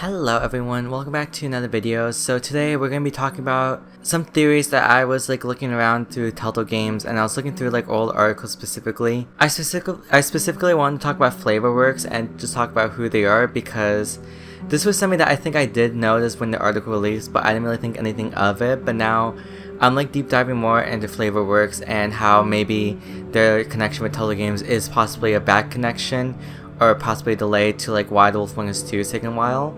Hello everyone, welcome back to another video. So today we're going to be talking about some theories that I was looking around through Telltale Games, and I was looking through old articles specifically. I specifically wanted to talk about Flavourworks and just talk about who they are, because this was something that I think I did notice when the article released, but I didn't really think anything of it. But now I'm deep diving more into Flavourworks and how maybe their connection with Telltale Games is possibly a bad connection, or possibly delayed to why The Wolf Among Us 2 is taking a while.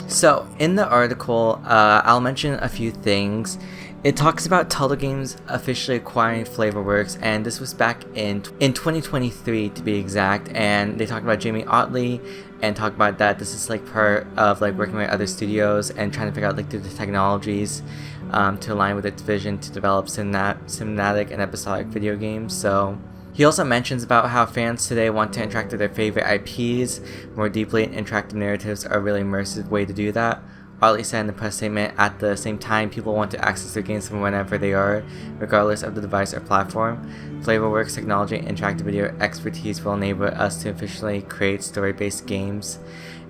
So in the article, I'll mention a few things. It talks about Telltale Games officially acquiring Flavourworks, and this was back in 2023 to be exact. And they talked about Jamie Otley and talked about that this is part of working with other studios and trying to figure out the technologies to align with its vision to develop cinematic and episodic video games. So he also mentions about how fans today want to interact with their favorite IPs more deeply, and interactive narratives are a really immersive way to do that. Otley said in the press statement, at the same time, people want to access their games from whenever they are, regardless of the device or platform. Flavourworks technology and interactive video expertise will enable us to efficiently create story-based games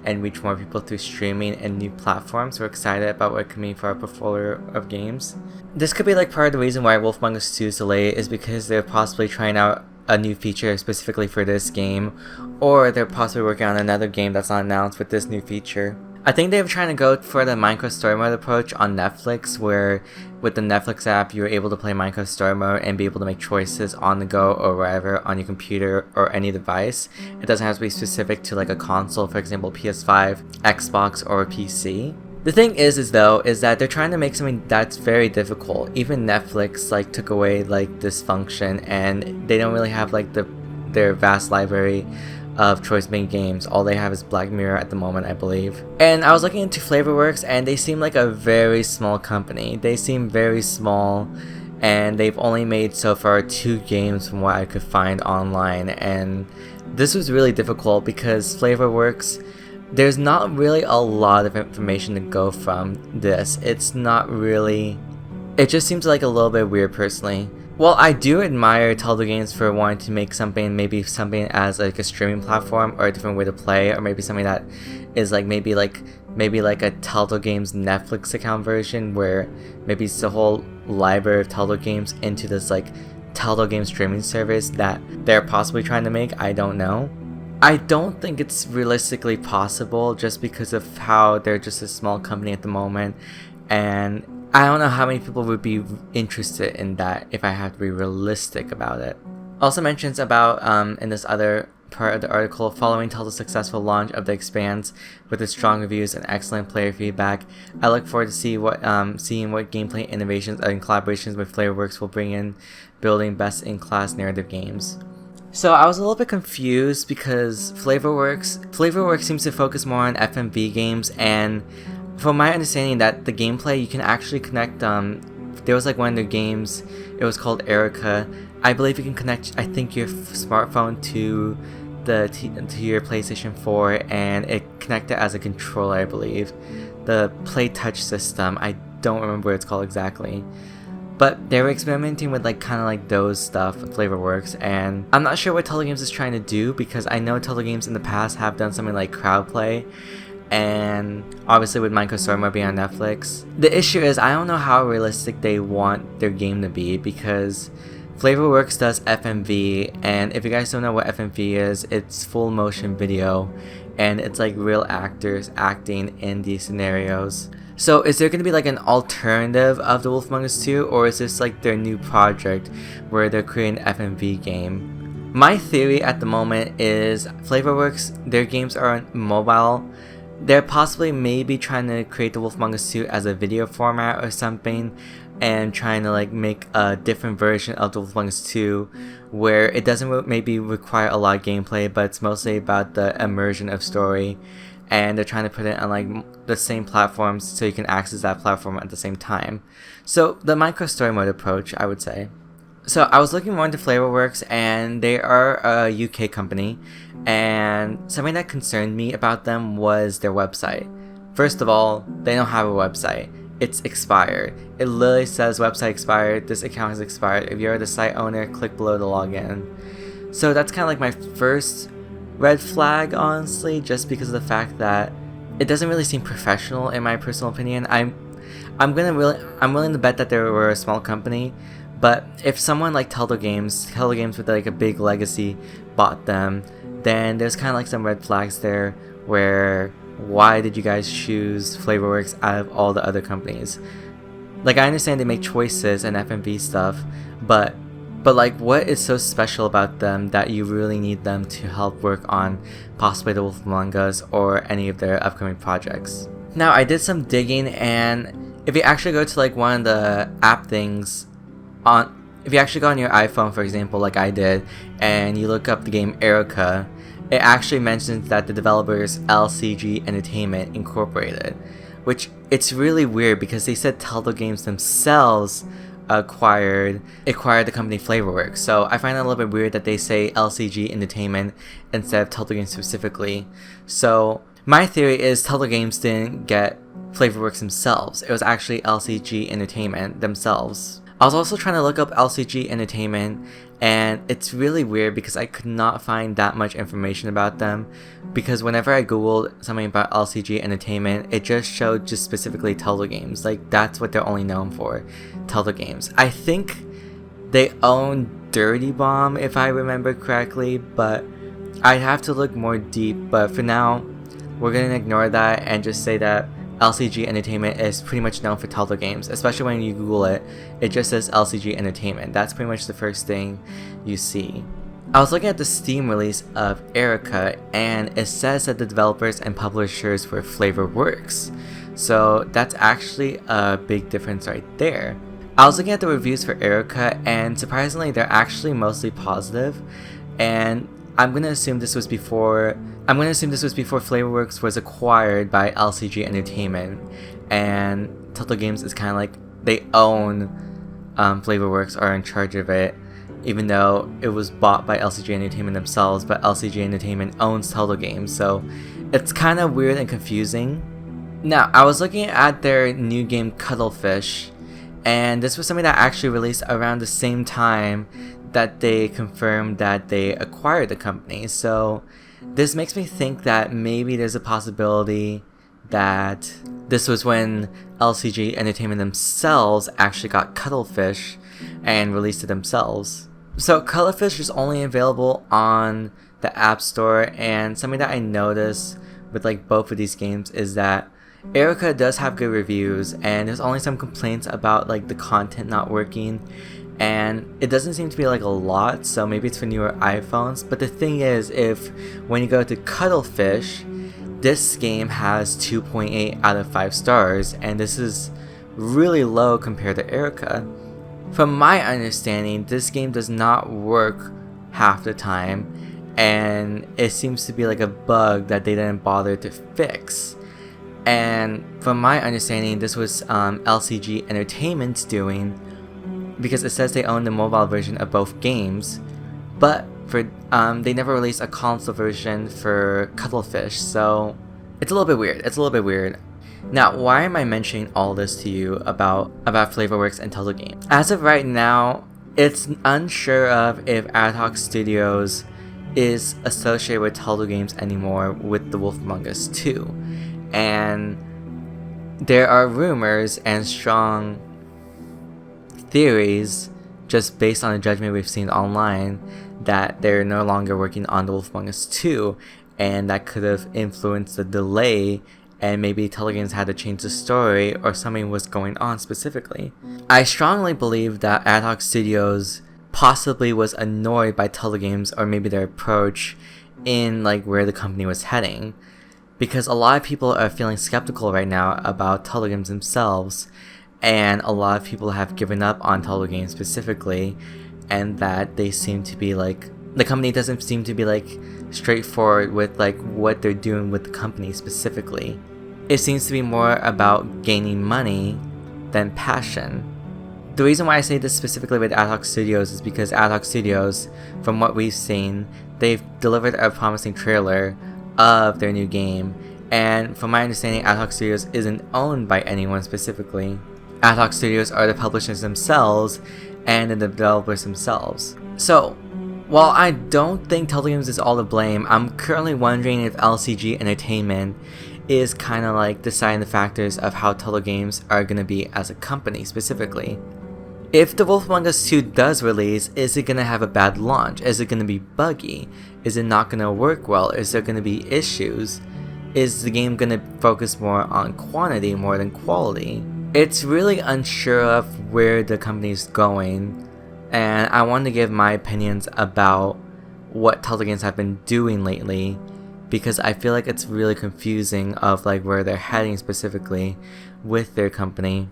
and reach more people through streaming and new platforms. We're excited about what it could mean for our portfolio of games. This could be part of the reason why Wolf Among Us 2's delay is because they're possibly trying out a new feature specifically for this game, or they're possibly working on another game that's not announced with this new feature. I think they're trying to go for the Minecraft Story Mode approach on Netflix, where with the Netflix app you're able to play Minecraft Story Mode and be able to make choices on the go or wherever on your computer or any device. It doesn't have to be specific to a console, for example PS5, Xbox, or a PC. The thing is that they're trying to make something that's very difficult. Even Netflix took away this function, and they don't really have their vast library of choice-made games. All they have is Black Mirror at the moment, I believe. And I was looking into Flavourworks, and they seem like a very small company. They seem very small, and they've only made so far 2 games from what I could find online. And this was really difficult because Flavourworks, there's not really a lot of information to go from this. It's not really... It just seems a little bit weird personally. Well, I do admire Telltale Games for wanting to make maybe something as a streaming platform or a different way to play, or maybe something that is maybe a Telltale Games Netflix account version, where maybe it's the whole library of Telltale Games into this Telltale Games streaming service that they're possibly trying to make. I don't know. I don't think it's realistically possible just because of how they're just a small company at the moment, and I don't know how many people would be interested in that if I have to be realistic about it. Also mentions about, in this other part of the article, following Telltale's successful launch of The Expanse with its strong reviews and excellent player feedback, I look forward to seeing what gameplay innovations and collaborations with Flavourworks will bring in building best-in-class narrative games. So I was a little bit confused because Flavourworks seems to focus more on FMV games, and from my understanding that the gameplay you can actually connect, there was one of their games, it was called Erica. I believe you can connect, I think, your smartphone to your PlayStation 4, and it connected as a controller, I believe. The Play Touch system, I don't remember what it's called exactly. But they were experimenting with those stuff, Flavourworks, and I'm not sure what Telltale Games is trying to do, because I know Telltale Games in the past have done something like crowdplay, and obviously with Minecraft Story Mode being on Netflix. The issue is I don't know how realistic they want their game to be, because Flavourworks does FMV, and if you guys don't know what FMV is, it's full motion video, and it's real actors acting in these scenarios. So is there going to be an alternative of The Wolf Among Us 2, or is this their new project where they're creating an FMV game? My theory at the moment is Flavourworks, their games are on mobile. They're possibly maybe trying to create The Wolf Among Us 2 as a video format or something, and trying to make a different version of The Wolf Among Us 2 where it doesn't maybe require a lot of gameplay, but it's mostly about the immersion of story. And they're trying to put it on the same platforms so you can access that platform at the same time. So the Minecraft Story Mode approach, I would say. So I was looking more into Flavourworks, and they are a UK company, and something that concerned me about them was their website. First of all, they don't have a website. It's expired. It literally says website expired, this account has expired. If you're the site owner, click below to log in. So that's kind of my first red flag, honestly, just because of the fact that it doesn't really seem professional in my personal opinion. I'm willing to bet that they were a small company, but if someone like Telltale Games with like a big legacy bought them, then there's kind of like some red flags there where why did you guys choose Flavourworks out of all the other companies? Like, I understand they make choices and FMV stuff, but like, what is so special about them that you really need them to help work on possibly The Wolf Among Us or any of their upcoming projects? Now, I did some digging, and if you actually go to like one of the app things if you actually go on your iPhone, for example, like I did, and you look up the game Erica, it actually mentions that the developer is LCG Entertainment Incorporated, which it's really weird because they said Telltale Games themselves acquired the company Flavourworks. So I find it a little bit weird that they say LCG Entertainment instead of Telltale Games specifically. So my theory is Telltale Games didn't get Flavourworks themselves. It was actually LCG Entertainment themselves. I was also trying to look up LCG Entertainment, and it's really weird because I could not find that much information about them, because whenever I googled something about LCG Entertainment, it just showed just specifically Telltale Games. Like, that's what they're only known for, Telltale Games. I think they own Dirty Bomb, if I remember correctly, but I'd have to look more deep. But for now, we're gonna ignore that and just say that LCG Entertainment is pretty much known for Telltale Games. Especially when you Google it, it just says LCG Entertainment. That's pretty much the first thing you see. I was looking at the Steam release of Erica, and it says that the developers and publishers were Flavourworks. So that's actually a big difference right there. I was looking at the reviews for Erica, and surprisingly they're actually mostly positive, and I'm gonna assume this was before Flavourworks was acquired by LCG Entertainment, and Telltale Games is kind of like they own Flavourworks, are in charge of it, even though it was bought by LCG Entertainment themselves, but LCG Entertainment owns Telltale Games, so it's kind of weird and confusing. Now, I was looking at their new game Cuddlefish, and this was something that actually released around the same time that they confirmed that they acquired the company. So this makes me think that maybe there's a possibility that this was when LCG Entertainment themselves actually got Cuddlefish and released it themselves. So Cuddlefish is only available on the App Store, and something that I noticed with like both of these games is that Erica does have good reviews, and there's only some complaints about like the content not working, and it doesn't seem to be like a lot, so maybe it's for newer iPhones. But the thing is, when you go to Cuddlefish, this game has 2.8 out of 5 stars, and this is really low compared to Erica. From my understanding, this game does not work half the time, and it seems to be like a bug that they didn't bother to fix. And from my understanding, this was LCG Entertainment's doing, because it says they own the mobile version of both games, but they never released a console version for Cuddlefish, so it's a little bit weird. Now, why am I mentioning all this to you about Flavourworks and Telltale Games? As of right now, it's unsure of if Ad Hoc Studios is associated with Telltale Games anymore with The Wolf Among Us 2. And there are rumors and strong theories, just based on the judgment we've seen online, that they're no longer working on The Wolf Among Us 2, and that could have influenced the delay, and maybe Telltale Games had to change the story, or something was going on specifically. I strongly believe that Ad Hoc Studios possibly was annoyed by Telltale Games, or maybe their approach in like where the company was heading, because a lot of people are feeling skeptical right now about Telltale Games themselves, and a lot of people have given up on Telltale Games specifically, and that they seem to be like, the company doesn't seem to be like straightforward with like what they're doing with the company specifically. It seems to be more about gaining money than passion. The reason why I say this specifically with Ad Hoc Studios is because Ad Hoc Studios, from what we've seen, they've delivered a promising trailer of their new game, and from my understanding, Ad Hoc Studios isn't owned by anyone specifically. Ad Hoc Studios are the publishers themselves and the developers themselves. So, while I don't think Telltale Games is all to blame, I'm currently wondering if LCG Entertainment is kind of like deciding the factors of how Telltale Games are going to be as a company specifically. If The Wolf Among Us 2 does release, is it going to have a bad launch? Is it going to be buggy? Is it not going to work well? Is there going to be issues? Is the game going to focus more on quantity more than quality? It's really unsure of where the company's going, and I want to give my opinions about what Telltale Games have been doing lately, because I feel like it's really confusing of like where they're heading specifically with their company.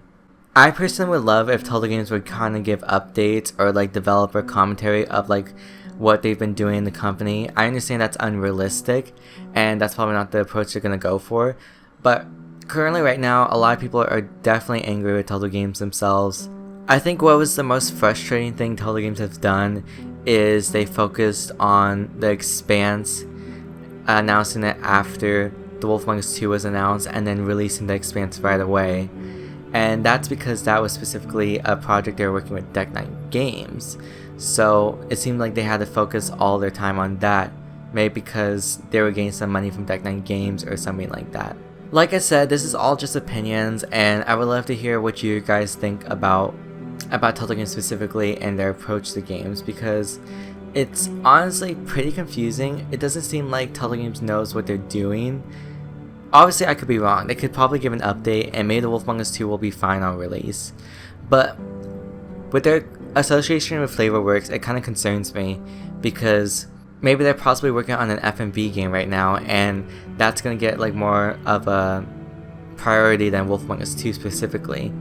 I personally would love if Telltale Games would kind of give updates or like developer commentary of like what they've been doing in the company. I understand that's unrealistic and that's probably not the approach they're going to go for, but currently right now a lot of people are definitely angry with Telltale Games themselves. I think what was the most frustrating thing Telltale Games have done is they focused on the Expanse, announcing it after The Wolf Among Us 2 was announced and then releasing the Expanse right away. And that's because that was specifically a project they were working with Deck Nine Games. So it seemed like they had to focus all their time on that, maybe because they were getting some money from Deck Nine Games or something like that. Like I said, this is all just opinions, and I would love to hear what you guys think about Telltale Games specifically and their approach to games, because it's honestly pretty confusing. It doesn't seem like Telltale Games knows what they're doing. Obviously, I could be wrong. They could probably give an update and maybe The Wolf Among Us 2 will be fine on release. But with their association with Flavourworks, it kind of concerns me because maybe they're possibly working on an F&B game right now, and that's going to get like more of a priority than Wolf Among Us 2 specifically.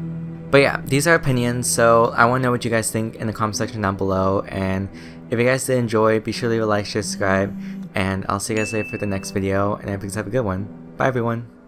But yeah, these are opinions, so I want to know what you guys think in the comment section down below, and if you guys did enjoy, be sure to leave a like, share, subscribe, and I'll see you guys later for the next video, and I hope you guys have a good one. Bye everyone!